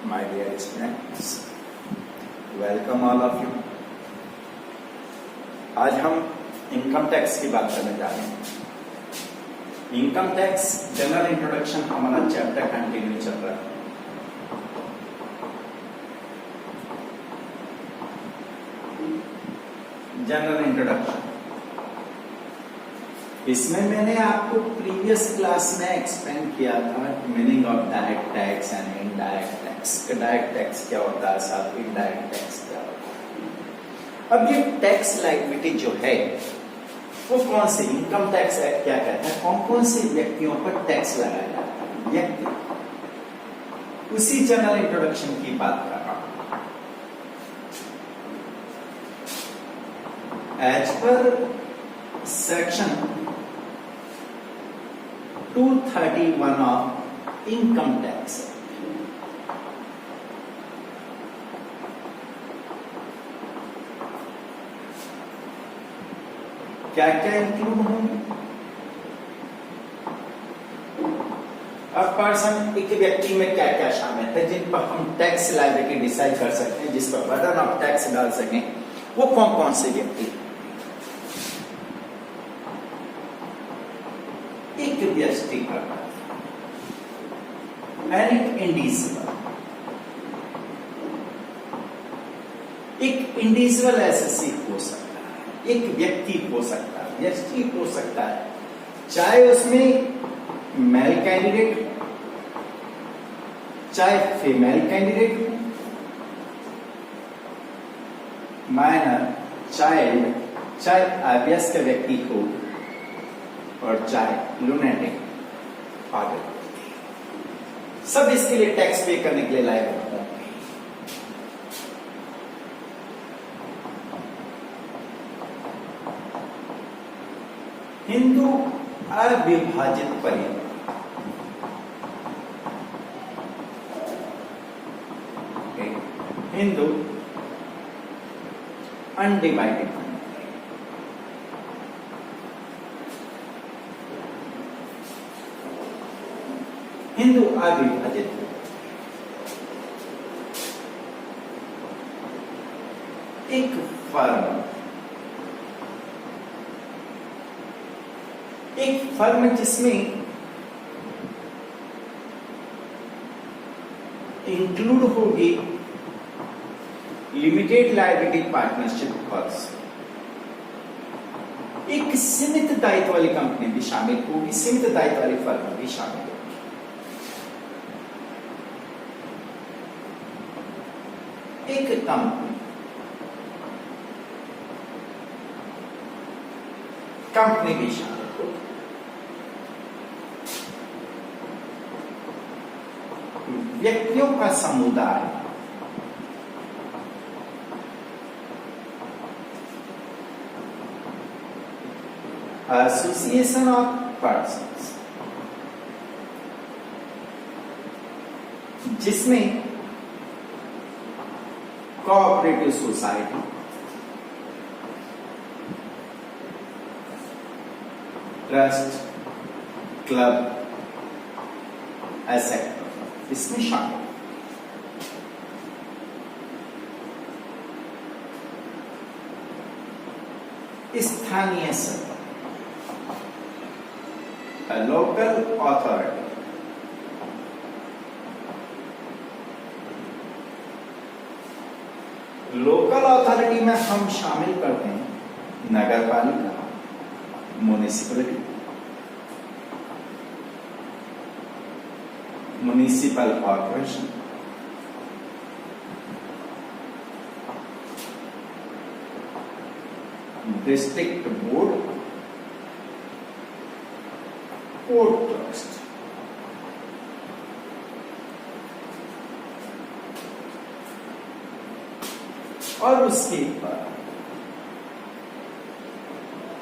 my dear students, welcome all of you. आज हम income tax की बात करने जा रहे हैं। इनकम टैक्स जनरल इंट्रोडक्शन हमारा चैप्टर कंटिन्यू चल रहा है। जनरल इंट्रोडक्शन, इसमें मैंने आपको प्रीवियस क्लास में एक्सप्लेन किया था meaning of direct tax and indirect tax. Direct tax क्या होता है, साथ इनडायरेक्ट टैक्स क्या होता है। अब ये टैक्स लायबिलिटी जो है वो कौन सी, इनकम टैक्स एक्ट क्या कहता है, कौन कौन से व्यक्तियों पर टैक्स लगाया जाता है, व्यक्ति, उसी जनरल इंट्रोडक्शन की बात कर रहा हूं। एज पर सेक्शन 231 ऑफ इनकम टैक्स, क्या क्या इंक्लूड होंगे। अब पर्सन, एक व्यक्ति में क्या क्या शामिल है जिन पर हम टैक्स लायबिलिटी डिसाइड कर सकते हैं, जिस पर बर्डन ऑफ टैक्स डाल सकें, वो कौन कौन से व्यक्ति। एक व्यक्ति पर एक इंडिविजुअल, एक इंडिविजुअल एसएससी हो सकता है, एक व्यक्ति हो सकता है, व्यक्ति हो सकता है, चाहे उसमें मेल कैंडिडेट हो, चाहे फीमेल कैंडिडेट हो, माइनर, चाइल्ड, चाहे अभ्यस्त व्यक्ति हो, और चाहे लुनेटिक पागल, सब इसके लिए टैक्स पे करने के लिए लायक होता है। हिंदू अविभाजित परिवार, हिंदू अनडिवाइडेड, हिंदू अविभाजित, एक फर्म, एक फर्म जिसमें इंक्लूड होगी लिमिटेड लायबिलिटी पार्टनरशिप पर्सन, एक सीमित दायित्व वाली कंपनी भी शामिल होगी, सीमित दायित्व वाली फर्म भी शामिल होगी, एक कंपनी भी शामिल होगी, व्यक्तियों का समुदाय, एसोसिएशन ऑफ पर्सन्स, जिसमें cooperative society, trust, club, asset इसमें शामिल, स्थानीय सत्ता, लोकल अथॉरिटी, लोकल अथॉरिटी में हम शामिल करते हैं नगर पालिका, municipality, municipal corporation, district board, port trust, और उसके बाद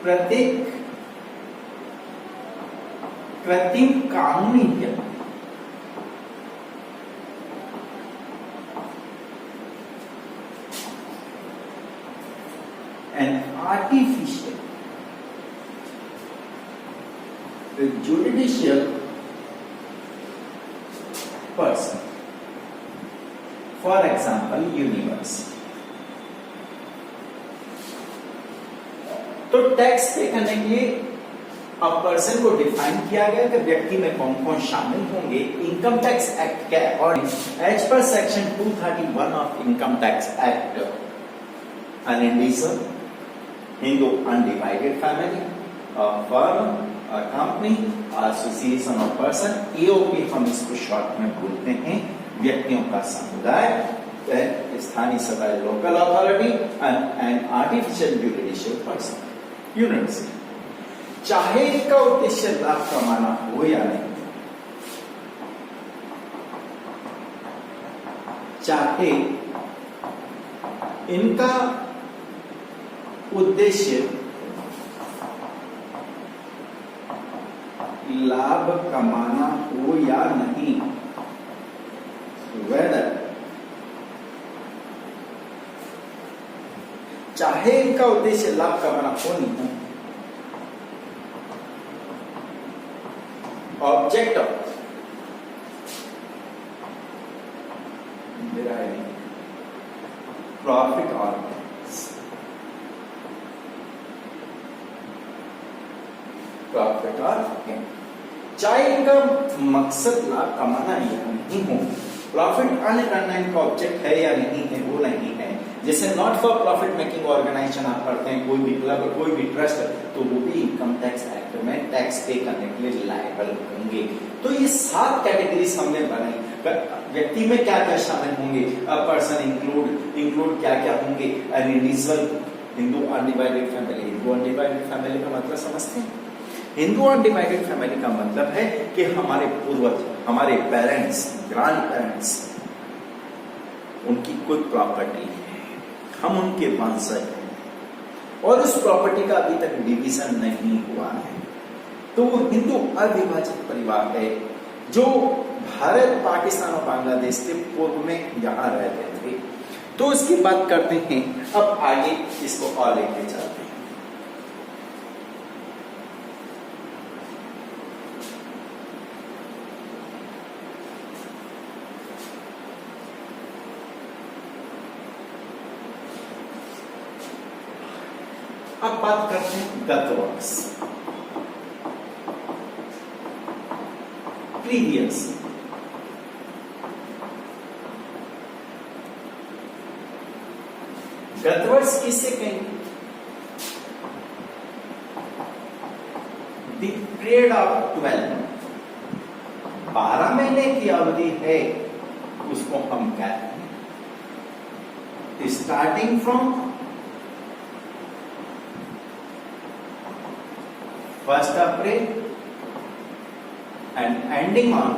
प्रत्येक कृत्रिम कानूनी व्यक्ति, an artificial judicial person, for example universe. तो टैक्स पे करने के लिए अब पर्सन को डिफाइन किया गया कि व्यक्ति में कौन कौन शामिल होंगे। इनकम टैक्स एक्ट के अकॉर्डिंग एज पर section 231 of income tax act, an individual, Hindu undivided family, a firm, a company, association of person, AOP हम इसको शॉर्ट में बोलते हैं, व्यक्तियों का समुदाय, स्थानीय सत्ता local authority and artificial judicial person, university. चाहे इनका उद्देश्य लाभ कमाना हो या नहीं, चाहे इनका उद्देश्य लाभ कमाना हो या नहीं, वेदर चाहे इनका उद्देश्य लाभ कमाना हो नहीं, ऑब्जेक्ट ऑफ प्रॉफिट और प्रॉफिट और चाहे इनका मकसद लाभ कमाना या नहीं हो, प्रॉफिट अर्न करना इनका ऑब्जेक्ट है या नहीं है, वो नहीं है। जैसे not for profit making organization आप पढ़ते हैं, कोई भी क्लब, कोई भी ट्रस्ट, तो वो भी इनकम टैक्स एक्ट में टैक्स पे करने के लिए लायबल होंगे। तो ये 7 कैटेगरीज हमने बनाई। व्यक्ति में क्या क्या शामिल होंगे, अ पर्सन इंक्लूड क्या क्या होंगे, an individual, Hindu undivided family. Hindu undivided family का मतलब समझते हैं? हिंदू अनडिवाइडेड फैमिली का मतलब है कि हमारे पूर्वज, हमारे पेरेंट्स, ग्रैंड पेरेंट्स, उनकी कोई प्रॉपर्टी है, हम उनके वंशज हैं और उस प्रॉपर्टी का अभी तक डिवीजन नहीं हुआ है, तो वो हिंदू अविभाजित परिवार है जो भारत, पाकिस्तान और बांग्लादेश के पूर्व में यहां रहते थे। तो इसकी बात करते हैं। अब आगे इसको और लेके चलते हैं। अब बात करते हैं गत वर्ष, प्रीवियस। गत वर्ष किससे कहेंगे? द पीरियड ऑफ 12 महीने की अवधि है, उसको हम कहते हैं starting from 1st April and ending on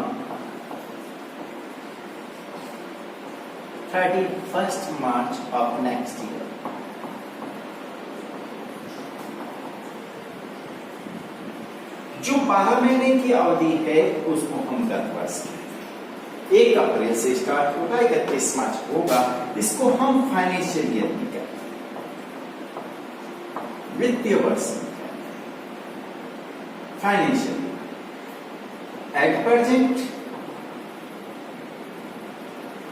31st March of next year. जो 12 महीने की अवधि है उसको हम गत वर्ष कहते हैं। 1 अप्रैल से स्टार्ट होगा, 31 मार्च होगा, इसको हम फाइनेंशियल ईयर भी कहते हैं, वित्तीय वर्ष। Financial at present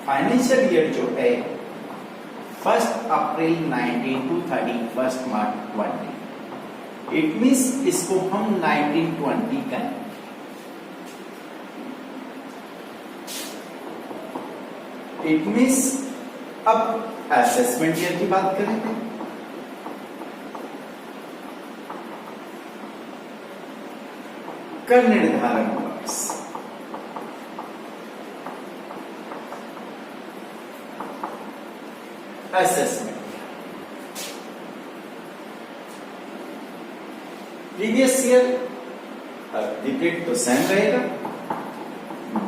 financial year जो है 1 अप्रैल 19 to 31 मार्च 20, इट मीन्स इसको हम 1920 कहें। इट मीन्स अब असेसमेंट ईयर की बात करें, कर निर्धारण वर्ष, असेसमेंट। प्रीवियस ईयर पीरियड तो सेम रहेगा,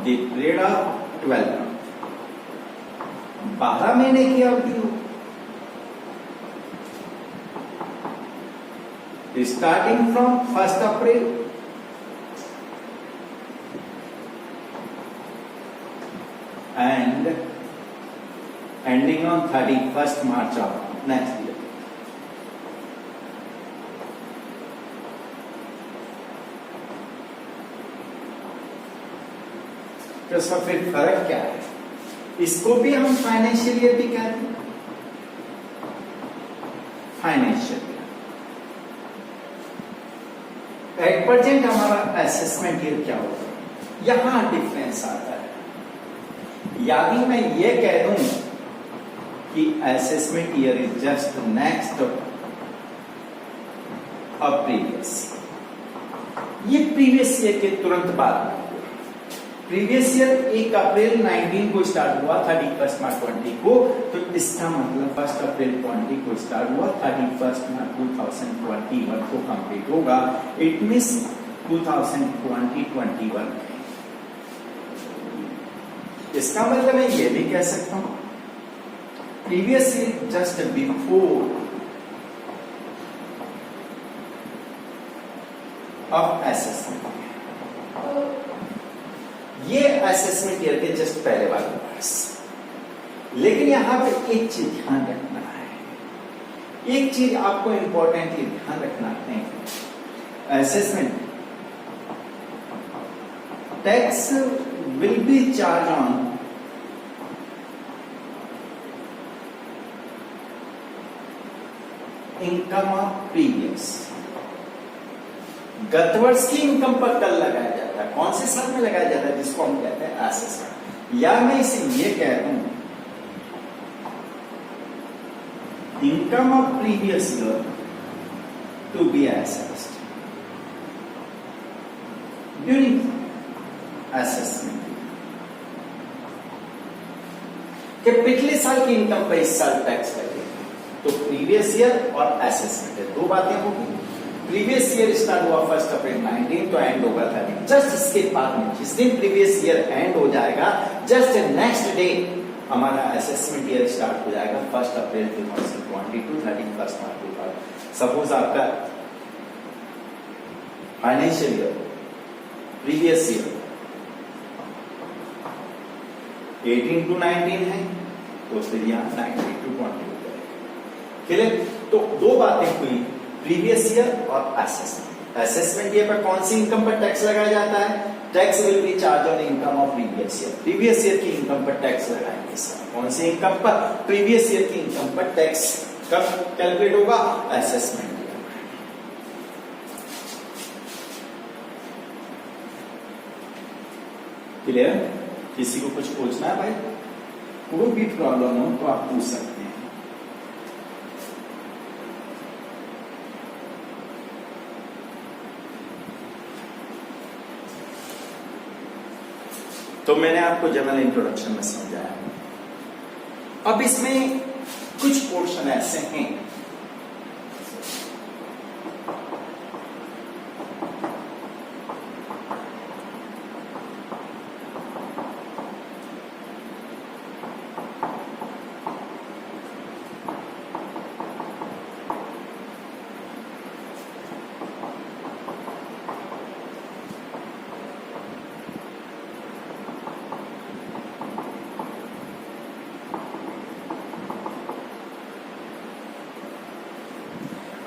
पीरियड ऑफ 12 12 महीने की अवधि हो, starting from 1st April and ending on 31st March of next year. तो इसका फिर फर्क क्या है? इसको भी हम फाइनेंशियल ईयर भी कहते हैं, फाइनेंशियल ईयर। एट प्रेजेंट हमारा असेसमेंट ईयर क्या होगा, यहां डिफरेंस आता है। यदि मैं ये कह दूं कि assessment year is just next a previous, ये प्रीवियस ईयर के तुरंत बाद में, प्रीवियस ईयर 1 अप्रैल 19 को स्टार्ट हुआ, 31 मार्च 20 को, तो इसका मतलब 1 अप्रैल 20 को स्टार्ट हुआ, 31 मार्च 2021 को कंप्लीट होगा। It means 2020-21। इसका मतलब मैं ये भी कह सकता हूं previous year just before of assessment, ये असेसमेंट ईयर के जस्ट पहले वाले पास। लेकिन यहां पे एक चीज ध्यान रखना है, एक चीज आपको इंपॉर्टेंटली ध्यान रखना है, assessment tax will be charge on income of previous, गत वर्ष की इनकम पर कल लगाया जाता है, कौन से साल में लगाया जाता है, जिसको हम कहते हैं असेसमेंट। या मैं इसे ये कह दूं income of previous year to be assessed during assessment, कि पिछले साल की इनकम पर इस साल टैक्स लगेगा। तो प्रीवियस ईयर और असेसमेंट है, दो बातें होगी। प्रीवियस ईयर स्टार्ट हुआ 1 अप्रैल 19 तो एंड होगा 30, जस्ट इसके बाद में जिस दिन प्रीवियस ईयर एंड हो जाएगा, जस्ट नेक्स्ट डे हमारा असेसमेंट ईयर स्टार्ट हो जाएगा 1 अप्रैल 2022 31 मार्च 2022। सपोज आपका financial year previous year 18 to 19 है, तो फिर यहाँ 19 to 20 हो जाएगा। क्लियर? तो दो बातें हुई, प्रीवियस ईयर और असेसमेंट। असेसमेंट ईयर पर कौन सी इनकम पर टैक्स लगाया जाता है, tax will be charge on income of previous year, previous year की इनकम पर टैक्स लगाएंगे सर। कौन सी इनकम पर, प्रीवियस ईयर की इनकम पर टैक्स कब कैलकुलेट होगा, असेसमेंट ईयर। क्लियर? किसी को कुछ पूछना है भाई, कोई भी प्रॉब्लम हो तो आप पूछ सकते हैं। तो मैंने आपको जनरल इंट्रोडक्शन में समझाया, अब इसमें कुछ पोर्शन ऐसे हैं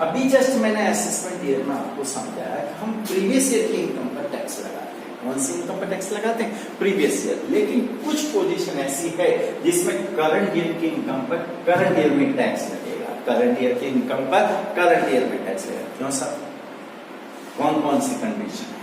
अभी जस्ट मैंने असेसमेंट ईयर में आपको समझाया कि हम प्रीवियस ईयर की इनकम पर टैक्स लगाते हैं। कौन सी इनकम पर टैक्स लगाते हैं, प्रीवियस ईयर। लेकिन कुछ पोजीशन ऐसी है जिसमें करंट ईयर की इनकम पर करंट ईयर में टैक्स लगेगा, करंट ईयर की इनकम पर करंट ईयर में टैक्स लगेगा। क्यों सर, कौन कौन सी कंडीशन है?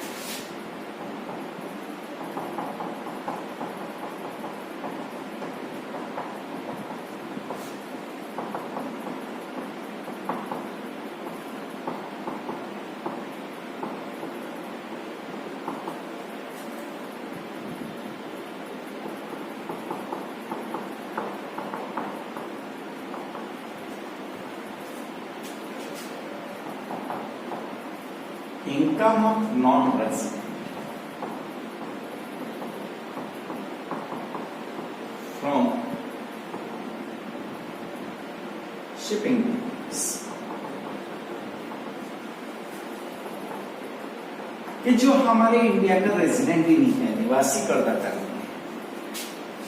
Income of non-resident from shipping business, कि जो हमारे इंडिया का रेजिडेंट ही नहीं है, निवासी करदाता नहीं है,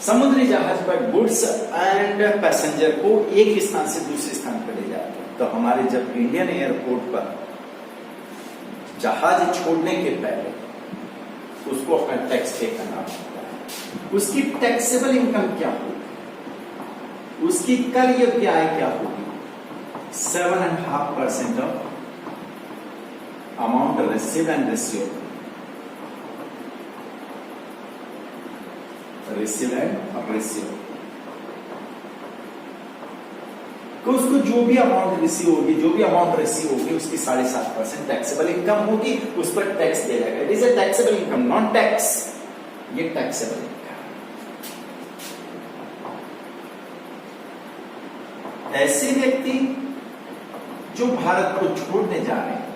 समुद्री जहाज पर गुड्स एंड पैसेंजर को एक स्थान से दूसरे स्थान पर ले जाते हैं। तो हमारे जब इंडियन एयरपोर्ट पर जहाज छोड़ने के पहले उसको अपना टैक्स पे करना पड़ता है। उसकी टैक्सेबल इनकम क्या होगी, उसकी कर योग्य आय क्या होगी, 7.5% of amount received and receive तो उसको जो भी अमाउंट रिसीव होगी उसकी 7.5% टैक्सेबल इनकम होगी, उस पर टैक्स दिया जाएगा। It is a taxable income, non tax, ये टैक्सेबल इनकम। ऐसे व्यक्ति जो भारत को छोड़ने जा रहे हैं,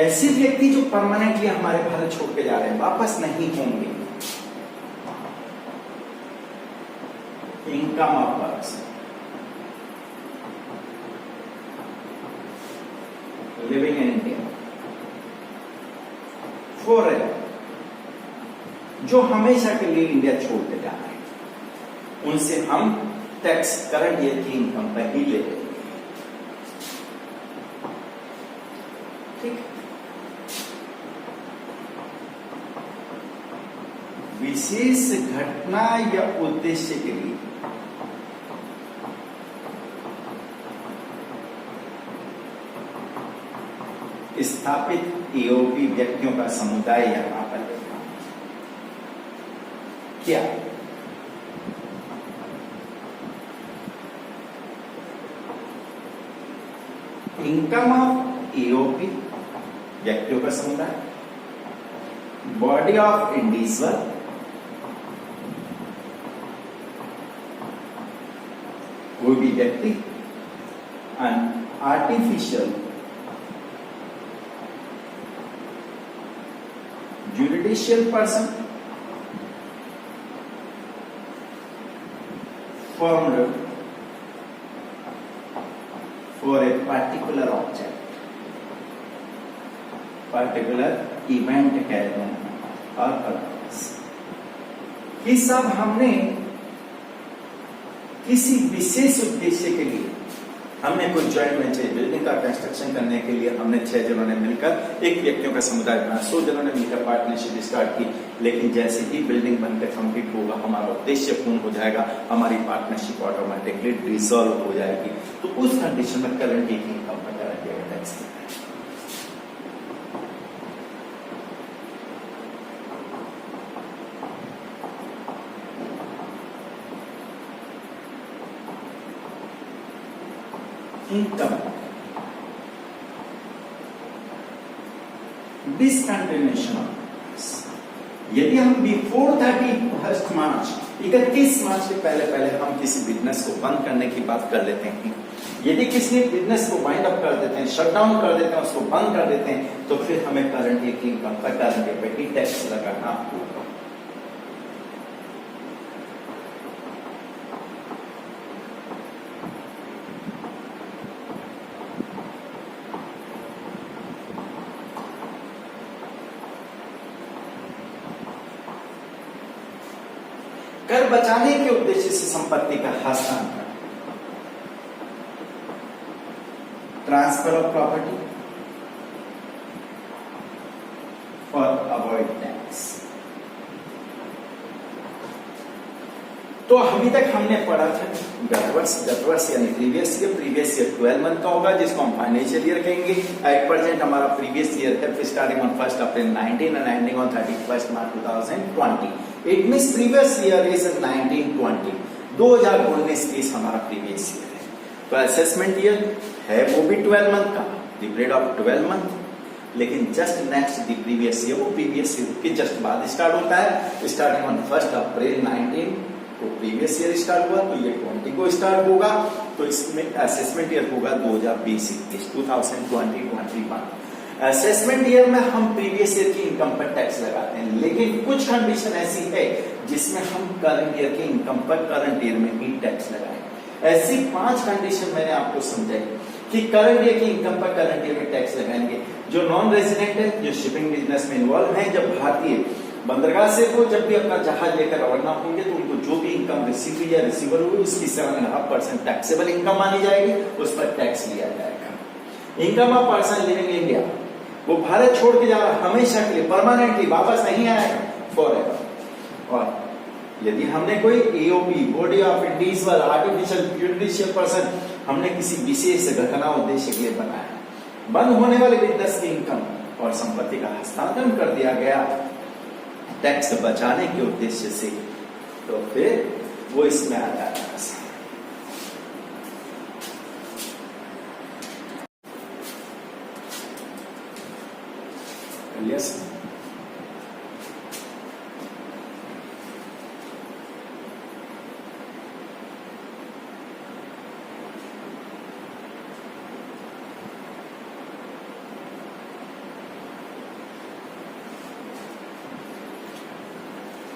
ऐसे व्यक्ति जो परमानेंटली हमारे भारत छोड़ के जा रहे हैं, वापस नहीं होंगे, income of person living in India forever, जो हमेशा के लिए इंडिया छोड़ के जा रहे हैं, उनसे हम टैक्स करंट ईयर की इनकम पर ही ले रहे हैं। ठीक, विशेष घटना या उद्देश्य के लिए स्थापित ईओपी व्यक्तियों का समुदाय यहां पर लिखा क्या, इनकम ऑफ ईओपी व्यक्तियों का समुदाय, बॉडी ऑफ इंडिविजुअल, कोई भी व्यक्ति, and artificial judicial person formed for a particular object, particular event कह रहे हैं और पर्पस। ये सब हमने किसी विशेष उद्देश्य के लिए, हमने कोई जॉइंट वेंचर बिल्डिंग का कंस्ट्रक्शन करने के लिए हमने 6 जनों ने मिलकर एक व्यक्तियों का समुदाय बना, 100 जनों ने मिलकर पार्टनरशिप स्टार्ट की, लेकिन जैसे ही बिल्डिंग बनकर कंप्लीट होगा, हमारा उद्देश्य पूर्ण हो जाएगा, हमारी पार्टनरशिप ऑटोमेटिकली डिसॉल्व हो जाएगी। तो उस कंडीशन में करंट इनकम पर करंट टैक्स देना है। इनकम डिसकंटिन्यूएशन ऑफ, यदि हम बिफोर 31 मार्च 31 मार्च के पहले हम किसी बिजनेस को बंद करने की बात कर लेते हैं, यदि किसी बिजनेस को वाइंड अप कर देते हैं, शट डाउन कर देते हैं, उसको बंद कर देते हैं, तो फिर हमें करंट इनकम पर करंट पे ही टैक्स लगाना होगा। कर बचाने के उद्देश्य से संपत्ति का हस्तांतरण, ट्रांसफर ऑफ प्रॉपर्टी और अवॉइड टैक्स। तो अभी तक हमने पढ़ा था गत वर्ष यानी प्रीवियस ईयर 12 मंथ का होगा, जिसको हम फाइनेंशियल ईयर कहेंगे। एट प्रेजेंट हमारा प्रीवियस ईयर है starting on 1 April 19 and ending on 31 March 2020। It means previous year is 1920, 2019 हमारा प्रीवियस ईयर है। तो असेसमेंट ईयर है वो भी 12 मंथ का, द पीरियड ऑफ 12 मंथ, लेकिन just next the previous year, वो प्रीवियस ईयर के जस्ट बाद स्टार्ट होता है। स्टार्टिंग ऑन 1 अप्रैल 19 तो प्रीवियस ईयर स्टार्ट हुआ, तो ये 20 को स्टार्ट होगा, तो इसमें असेसमेंट ईयर होगा 2020-21, 2020-21। असेसमेंट ईयर में हम प्रीवियस ईयर की इनकम पर टैक्स लगाते हैं, लेकिन कुछ कंडीशन ऐसी है जिसमें हम करंट ईयर की इनकम पर करंट ईयर में ही टैक्स लगाएं। ऐसी 5 कंडीशन मैंने आपको समझाई। कि करंट ईयर की इनकम पर करंट ईयर में टैक्स लगाएंगे। जो नॉन रेजिडेंट है, जो शिपिंग बिजनेस में इन्वॉल्व है, जब भारतीय बंदरगाह से वो जब भी अपना जहाज लेकर रवाना होंगे तो उनको जो भी इनकम रिसीव हुई या रिसीवर हुई उसकी 7.5% टैक्सेबल इनकम मानी जाएगी, उस पर टैक्स लिया जाएगा। Income of person living in India, वो भारत छोड़ के जा रहा हमेशा के लिए, परमानेंटली वापस नहीं आएगा, फॉरएवर। और यदि हमने कोई AOP body of individual artificial judicial person हमने किसी विशेष घटना उद्देश्य के लिए बनाया, बंद होने वाले बिजनेस की इनकम और संपत्ति का हस्तांतरण कर दिया गया टैक्स बचाने के उद्देश्य से, तो फिर वो इसमें आ जाएगा। यस,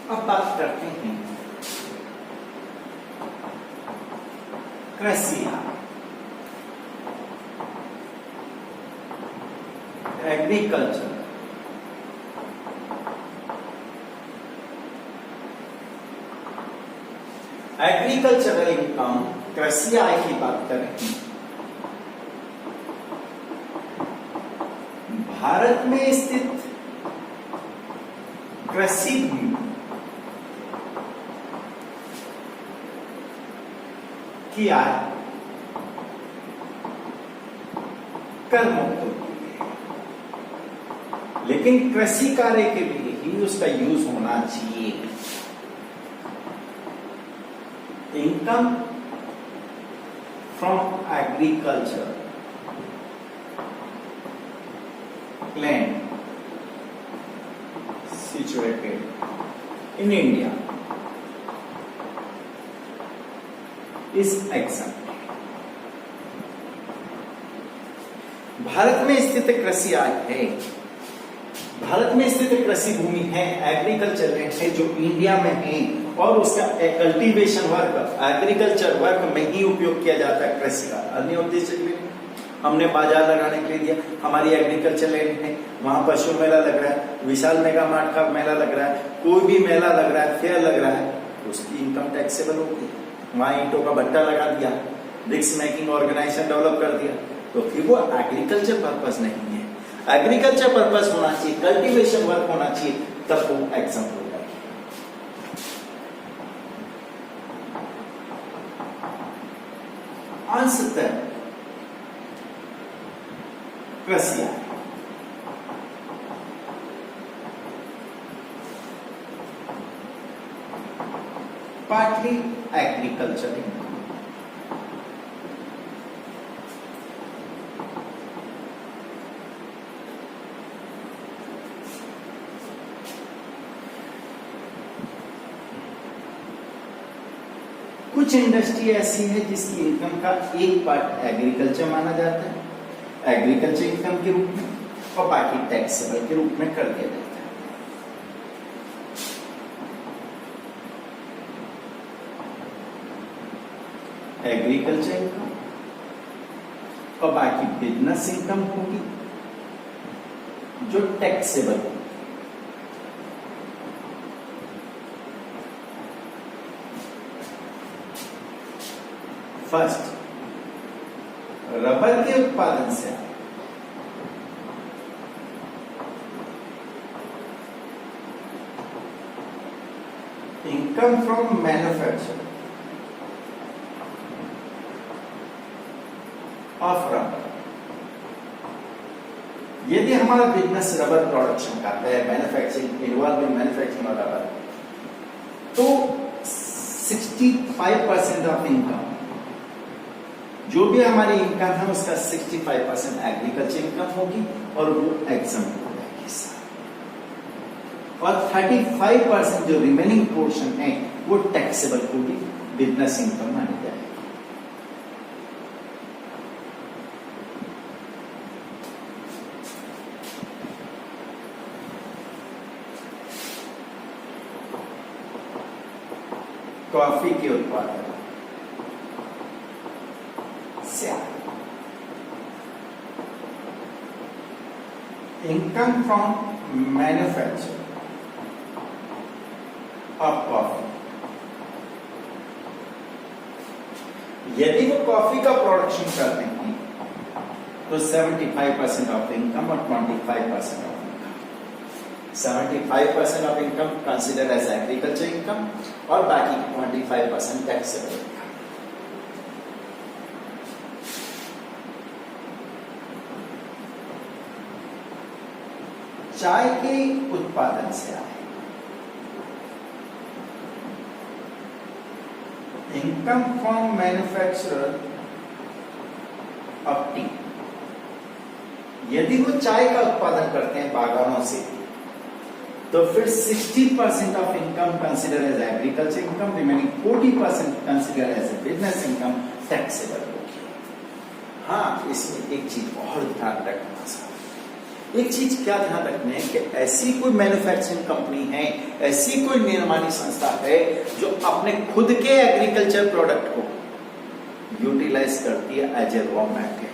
अब बात करते हैं क्रेसिया, एग्रीकल्चर। एग्रीकल्चरल इनकम क्रेसिया की बात करें, भारत में स्थित कृषि भूमि की आय कर मुक्त होती है, लेकिन कृषि कार्य के लिए ही उसका यूज होना चाहिए। Income from agriculture land situated in India is exempt। Bharat में स्थित कृषि आय है, भारत में स्थित कृषि भूमि है, एग्रीकल्चर लैंड है जो इंडिया में है, और उसका कल्टीवेशन वर्क एग्रीकल्चर वर्क में ही उपयोग किया जाता है कृषि का, अन्य उद्देश्य के लिए हमने बाजार लगाने के लिए दिया। हमारी एग्रीकल्चर लैंड है, वहां पशु मेला लग रहा है, विशाल मेगा मार्ट का मेला लग रहा है, कोई भी मेला लग रहा है, फेयर लग रहा है, उसकी इनकम टैक्सेबल होगी। वहां ईंटों का भट्टा लगा दिया, ब्रिक्स मेकिंग ऑर्गेनाइजेशन डेवलप कर दिया, तो फिर वो एग्रीकल्चर पर्पस नहीं है। एग्रीकल्चर पर्पस होना चाहिए, कल्टीवेशन वर्क होना चाहिए, तब वो एग्जाम हो जाएगी। अंशतः कृषि पार्टली एग्रीकल्चर कुछ इंडस्ट्री ऐसी है जिसकी इनकम का एक पार्ट एग्रीकल्चर माना जाता है, एग्रीकल्चर इनकम के रूप में, और बाकी टैक्सेबल के रूप में कर दिया जाता है। एग्रीकल्चर इनकम और बाकी बिजनेस इनकम होगी जो टैक्सेबल होगी। फर्स्ट, रबर के उत्पादन से income from manufacture of rubber. यदि हमारा बिजनेस रबर प्रोडक्शन का है, manufacturing involve in manufacturing of rubber, तो 65% ऑफ इनकम, जो भी हमारी इनकम है उसका 65% एग्रीकल्चर इनकम होगी और वो एग्जम्प्ट हो जाएगी, और 35% जो रिमेनिंग पोर्शन है वो टैक्सेबल होगी, बिजनेस इनकम मानी जाएगी। कॉफी के उत्पादन से income from manufacture of coffee, यदि वो कॉफी का प्रोडक्शन करते हैं तो 75% ऑफ इनकम और 25% of income. 75% of income consider as agriculture income और बाकी 25% टैक्सेबल इनकम। चाय के उत्पादन से आए income from manufacturer of T, यदि वो चाय का उत्पादन करते हैं बागानों से तो फिर 60% of income consider as agriculture income, remaining 40% consider as a business income taxable होगी। हाँ, इसमें एक चीज और ध्यान रखना साहब, एक चीज क्या ध्यान रखना है कि ऐसी कोई मैन्युफैक्चरिंग कंपनी है, ऐसी कोई निर्माणी संस्था है जो अपने खुद के एग्रीकल्चर प्रोडक्ट को यूटिलाइज करती है एज ए रॉ मैटेरियल।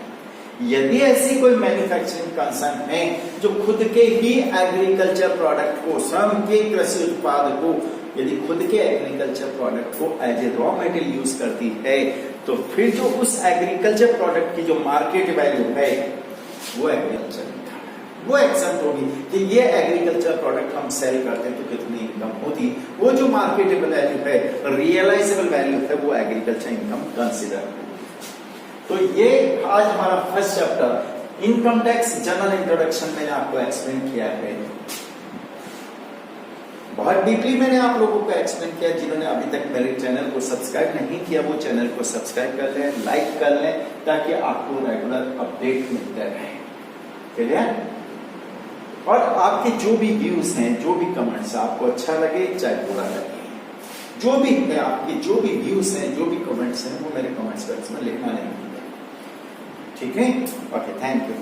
यदि ऐसी कोई मैन्युफैक्चरिंग कंसर्न है जो खुद के ही एग्रीकल्चर प्रोडक्ट को, स्वयं के कृषि उत्पाद को, यदि खुद के एग्रीकल्चर प्रोडक्ट को as a raw material use करती है तो फिर जो उस एग्रीकल्चर प्रोडक्ट की जो मार्केट वैल्यू है वो एग्रीकल्चर वो एक्सेप्ट होगी कि ये एग्रीकल्चर प्रोडक्ट हम सेल करते हैं तो कितनी इनकम होती, वो जो मार्केटेबल वैल्यू है, रियलाइजेबल वैल्यू है, वो एग्रीकल्चर इनकम कंसिडर होगी। तो ये आज हमारा first chapter income tax general introduction मैंने आपको एक्सप्लेन किया है। बहुत डीपली मैंने आप लोगों को एक्सप्लेन किया। जिन्होंने अभी तक मेरे चैनल को सब्सक्राइब नहीं किया वो चैनल को सब्सक्राइब कर लें, लाइक कर लें, ताकि आपको रेगुलर अपडेट मिलते रहे। क्लियर? और आपके जो भी व्यूज हैं, जो भी कमेंट्स, आपको अच्छा लगे चाहे बुरा लगे, जो भी है आपके जो भी व्यूज हैं, जो भी कमेंट्स हैं, वो मेरे कमेंट्स बॉक्स में लिखना नहीं भूलें। ठीक है? Okay, thank you.